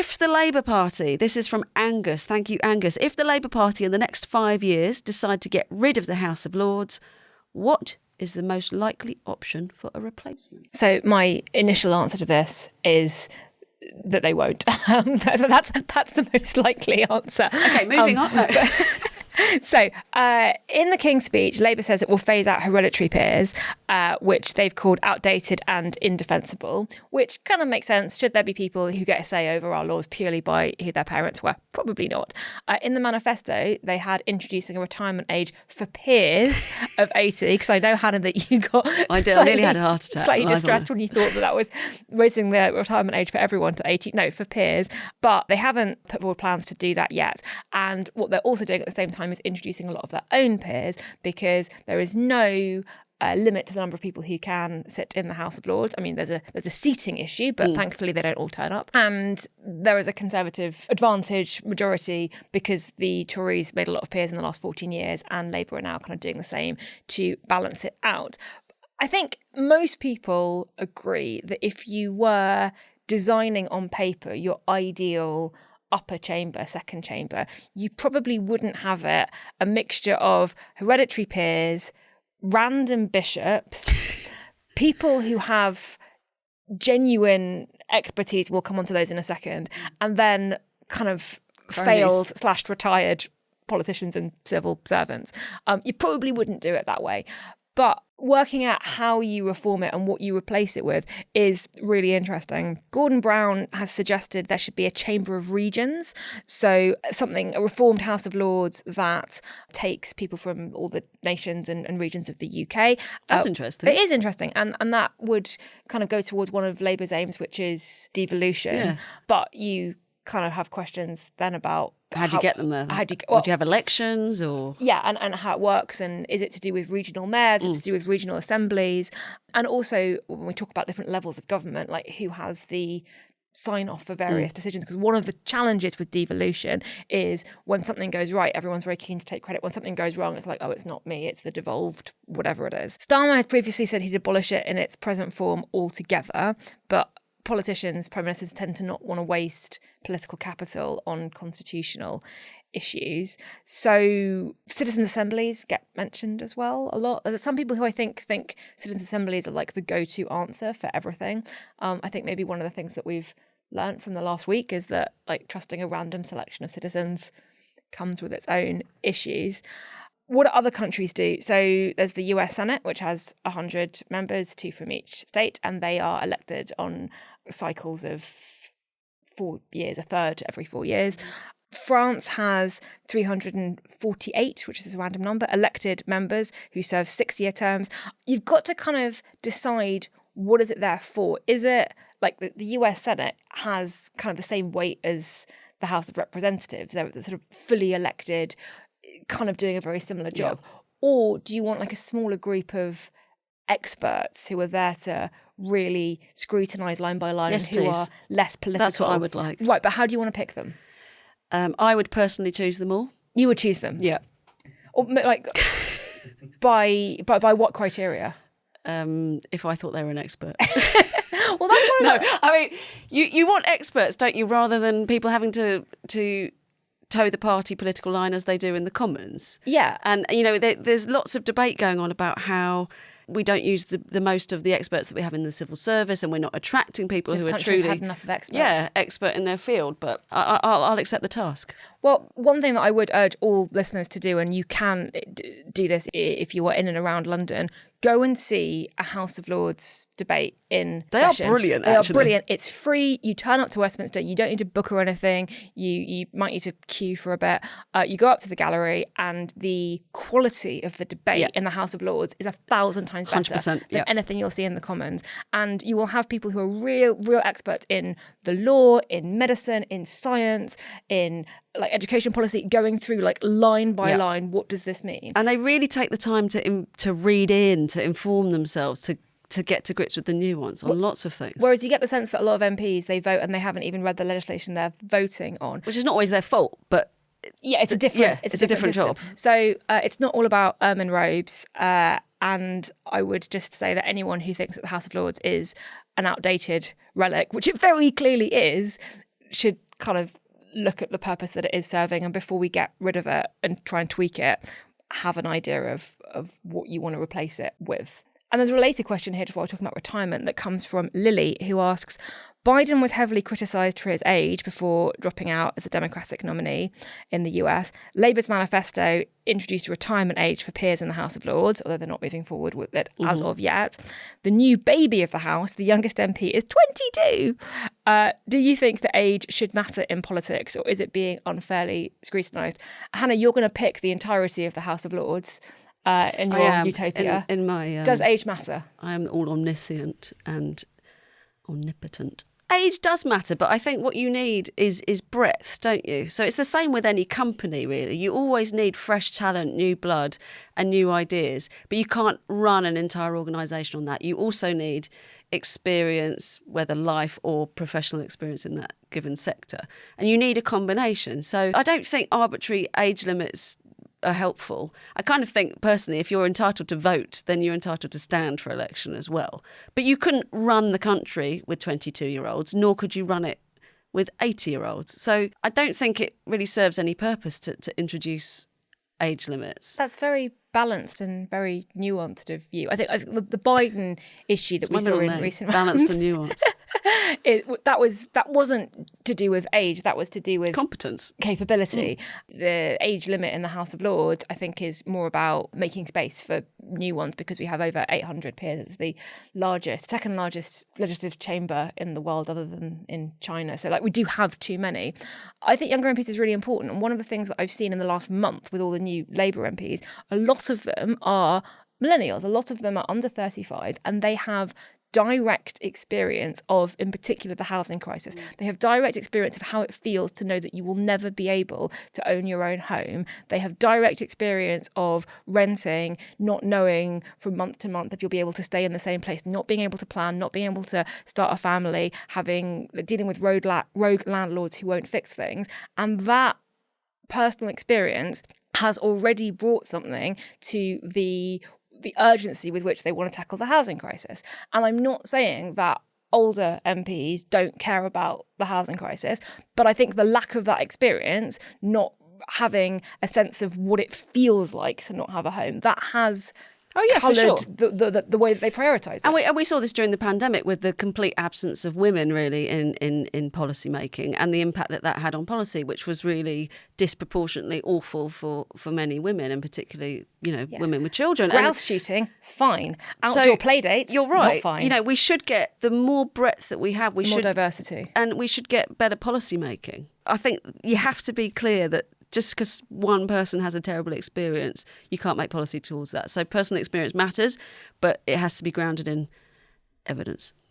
If the Labour Party, this is from Angus, thank you Angus, if the Labour Party in the next 5 years decide to get rid of the House of Lords, what is the most likely option for a replacement? So my initial answer to this is that they won't. So that's the most likely answer. Okay, moving on. No. So in the King's Speech, Labour says it will phase out hereditary peers, which they've called outdated and indefensible, which kind of makes sense. Should there be people who get a say over our laws purely by who their parents were? Probably not. In the manifesto, they had introducing a retirement age for peers of 80, because I know, Hannah, that you got... I did. I nearly had a heart attack. Slightly distressed when you thought that was raising the retirement age for everyone to 80. No, for peers. But they haven't put forward plans to do that yet. And what they're also doing at the same time is introducing a lot of their own peers, because there is no limit to the number of people who can sit in the House of Lords. I mean, there's a seating issue, but thankfully they don't all turn up. And there is a Conservative advantage majority because the Tories made a lot of peers in the last 14 years and Labour are now kind of doing the same to balance it out. I think most people agree that if you were designing on paper your ideal upper chamber, second chamber, you probably wouldn't have it a mixture of hereditary peers, random bishops, people who have genuine expertise, we'll come on to those in a second, and then kind of failed/retired politicians and civil servants. You probably wouldn't do it that way. But working out how you reform it and what you replace it with is really interesting. Gordon Brown has suggested there should be a Chamber of Regions. So a reformed House of Lords that takes people from all the nations and regions of the UK. That's interesting. It is interesting. And that would kind of go towards one of Labour's aims, which is devolution. Yeah. But you kind of have questions then about how do you get them there? Do you have elections or? Yeah, and how it works, and is it to do with regional mayors, is it to do with regional assemblies? And also, when we talk about different levels of government, like who has the sign-off for various decisions? Because one of the challenges with devolution is when something goes right, everyone's very keen to take credit. When something goes wrong, it's like, oh, it's not me, it's the devolved whatever it is. Starmer has previously said he'd abolish it in its present form altogether, but politicians, prime ministers, tend to not want to waste political capital on constitutional issues. So citizens' assemblies get mentioned as well a lot. There's some people who I think citizens' assemblies are like the go-to answer for everything. I think maybe one of the things that we've learned from the last week is that like trusting a random selection of citizens comes with its own issues. What do other countries do? So there's the US Senate, which has 100 members, 2 from each state, and they are elected on cycles of 4 years, a third every 4 years. France has 348, which is a random number, elected members who serve 6-year terms. You've got to kind of decide, what is it there for? Is it like the US Senate has kind of the same weight as the House of Representatives? They're sort of fully elected, kind of doing a very similar job. Yeah. Or do you want like a smaller group of experts who are there to really scrutinise line by line, who are less political? That's what I would like. Right, but how do you want to pick them? I would personally choose them all. You would choose them? Yeah. Or like by what criteria? If I thought they were an expert. Well, that's no. I mean, you want experts, don't you, rather than people having to toe the party political line as they do in the Commons. Yeah. And, you know, there's lots of debate going on about how we don't use the most of the experts that we have in the civil service, and we're not attracting people who are truly had enough of experts. Yeah, expert in their field. But I'll accept the task. Well, one thing that I would urge all listeners to do, and you can do this if you are in and around London, go and see a House of Lords debate in session. Are brilliant, They actually. are brilliant. It's free. You turn up to Westminster. You don't need to book or anything. You might need to queue for a bit. You go up to the gallery, and the quality of the debate in the House of Lords is 1,000 times better 100%, than anything you'll see in the Commons. And you will have people who are real experts in the law, in medicine, in science, in like education policy, going through like line by line, what does this mean? And they really take the time to read in, to inform themselves, to get to grips with the nuance on lots of things. Whereas you get the sense that a lot of MPs, they vote and they haven't even read the legislation they're voting on. Which is not always their fault, but yeah, it's a different job. So it's not all about ermine robes. And I would just say that anyone who thinks that the House of Lords is an outdated relic, which it very clearly is, should kind of look at the purpose that it is serving, and before we get rid of it and try and tweak it, have an idea of what you want to replace it with. And there's a related question here, just while we're talking about retirement, that comes from Lily, who asks, Biden was heavily criticised for his age before dropping out as a Democratic nominee in the US. Labour's manifesto introduced a retirement age for peers in the House of Lords, although they're not moving forward with it as of yet. The new baby of the House, the youngest MP, is 22. Do you think the age should matter in politics, or is it being unfairly scrutinised? Hannah, you're going to pick the entirety of the House of Lords in your utopia. In my, does age matter? I am all omniscient and omnipotent. Age does matter, but I think what you need is breadth, don't you? So it's the same with any company, really. You always need fresh talent, new blood and new ideas, but you can't run an entire organisation on that. You also need experience, whether life or professional experience in that given sector. And you need a combination. So I don't think arbitrary age limits are helpful. I kind of think personally, if you're entitled to vote, then you're entitled to stand for election as well. But you couldn't run the country with 22-year-olds, nor could you run it with 80-year-olds. So I don't think it really serves any purpose to introduce age limits. That's very balanced and very nuanced of view. I think the Biden issue that we saw in recent balanced and nuanced. that wasn't to do with age. That was to do with competence, capability. The age limit in the House of Lords, I think, is more about making space for new ones, because we have over 800 peers. It's the second largest legislative chamber in the world, other than in China. So, we do have too many. I think younger MPs is really important. And one of the things that I've seen in the last month with all the new Labour MPs, a lot of them are millennials. A lot of them are under 35, and they have direct experience of, in particular, the housing crisis. They have direct experience of how it feels to know that you will never be able to own your own home. They have direct experience of renting, not knowing from month to month if you'll be able to stay in the same place, not being able to plan, not being able to start a family, dealing with rogue landlords who won't fix things. And that personal experience has already brought something to the urgency with which they want to tackle the housing crisis. And I'm not saying that older MPs don't care about the housing crisis, but I think the lack of that experience, not having a sense of what it feels like to not have a home, that has coloured the way that they prioritise it. And we saw this during the pandemic with the complete absence of women, really, in policy making, and the impact that had on policy, which was really disproportionately awful for many women, and particularly, women with children. Grouse shooting, fine. Outdoor play dates, you're right. Not fine. We should get the more breadth that we have. More diversity. And we should get better policy making. I think you have to be clear that just because one person has a terrible experience, you can't make policy towards that. So personal experience matters, but it has to be grounded in evidence.